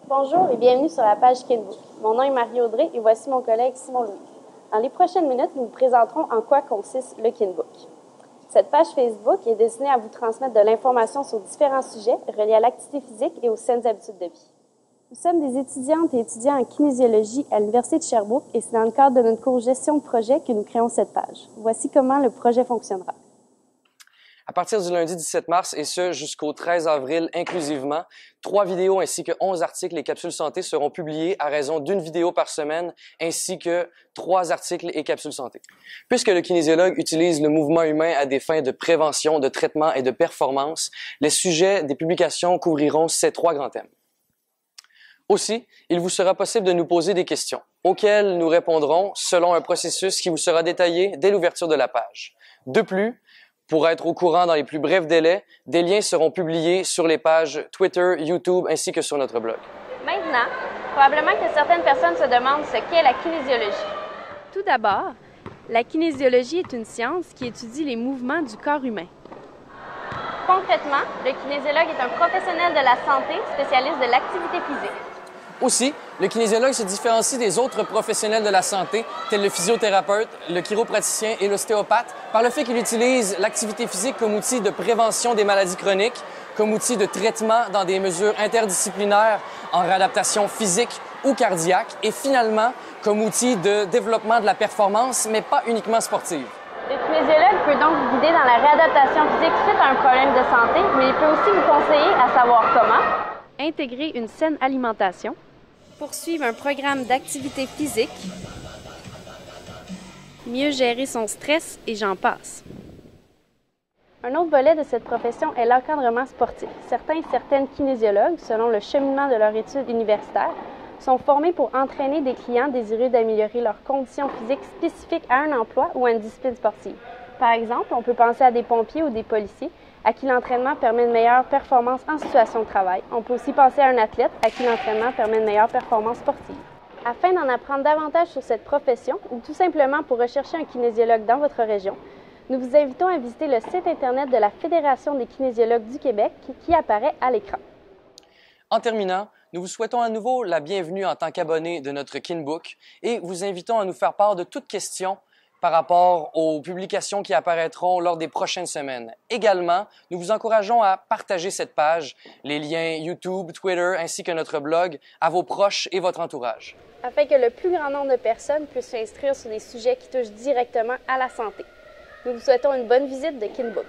Bonjour et bienvenue sur la page Kinbook. Mon nom est Marie-Audrey et voici mon collègue Simon-Louis. Dans les prochaines minutes, nous vous présenterons en quoi consiste le Kinbook. Cette page Facebook est destinée à vous transmettre de l'information sur différents sujets reliés à l'activité physique et aux saines habitudes de vie. Nous sommes des étudiantes et étudiants en kinésiologie à l'Université de Sherbrooke et c'est dans le cadre de notre cours Gestion de projet que nous créons cette page. Voici comment le projet fonctionnera. À partir du lundi 17 mars et ce jusqu'au 13 avril inclusivement, 3 vidéos ainsi que 11 articles et capsules santé seront publiés à raison d'une vidéo par semaine ainsi que 3 articles et capsules santé. Puisque le kinésiologue utilise le mouvement humain à des fins de prévention, de traitement et de performance, les sujets des publications couvriront ces 3 grands thèmes. Aussi, il vous sera possible de nous poser des questions, auxquelles nous répondrons selon un processus qui vous sera détaillé dès l'ouverture de la page. De plus, pour être au courant dans les plus brefs délais, des liens seront publiés sur les pages Twitter, YouTube ainsi que sur notre blog. Maintenant, probablement que certaines personnes se demandent ce qu'est la kinésiologie. Tout d'abord, la kinésiologie est une science qui étudie les mouvements du corps humain. Concrètement, le kinésiologue est un professionnel de la santé spécialiste de l'activité physique. Aussi, le kinésiologue se différencie des autres professionnels de la santé, tels le physiothérapeute, le chiropraticien et l'ostéopathe, par le fait qu'il utilise l'activité physique comme outil de prévention des maladies chroniques, comme outil de traitement dans des mesures interdisciplinaires en réadaptation physique ou cardiaque, et finalement comme outil de développement de la performance, mais pas uniquement sportive. Le kinésiologue peut donc vous guider dans la réadaptation physique suite à un problème de santé, mais il peut aussi vous conseiller à savoir comment intégrer une saine alimentation, poursuivre un programme d'activité physique, mieux gérer son stress et j'en passe. Un autre volet de cette profession est l'encadrement sportif. Certains et certaines kinésiologues, selon le cheminement de leur étude universitaire, sont formés pour entraîner des clients désireux d'améliorer leurs conditions physiques spécifiques à un emploi ou à une discipline sportive. Par exemple, on peut penser à des pompiers ou des policiers à qui l'entraînement permet une meilleure performance en situation de travail. On peut aussi penser à un athlète à qui l'entraînement permet une meilleure performance sportive. Afin d'en apprendre davantage sur cette profession ou tout simplement pour rechercher un kinésiologue dans votre région, nous vous invitons à visiter le site Internet de la Fédération des kinésiologues du Québec qui apparaît à l'écran. En terminant, nous vous souhaitons à nouveau la bienvenue en tant qu'abonné de notre Kinbook et vous invitons à nous faire part de toutes questions par rapport aux publications qui apparaîtront lors des prochaines semaines. Également, nous vous encourageons à partager cette page, les liens YouTube, Twitter ainsi que notre blog à vos proches et votre entourage. Afin que le plus grand nombre de personnes puissent s'inscrire sur des sujets qui touchent directement à la santé. Nous vous souhaitons une bonne visite de Kinbook.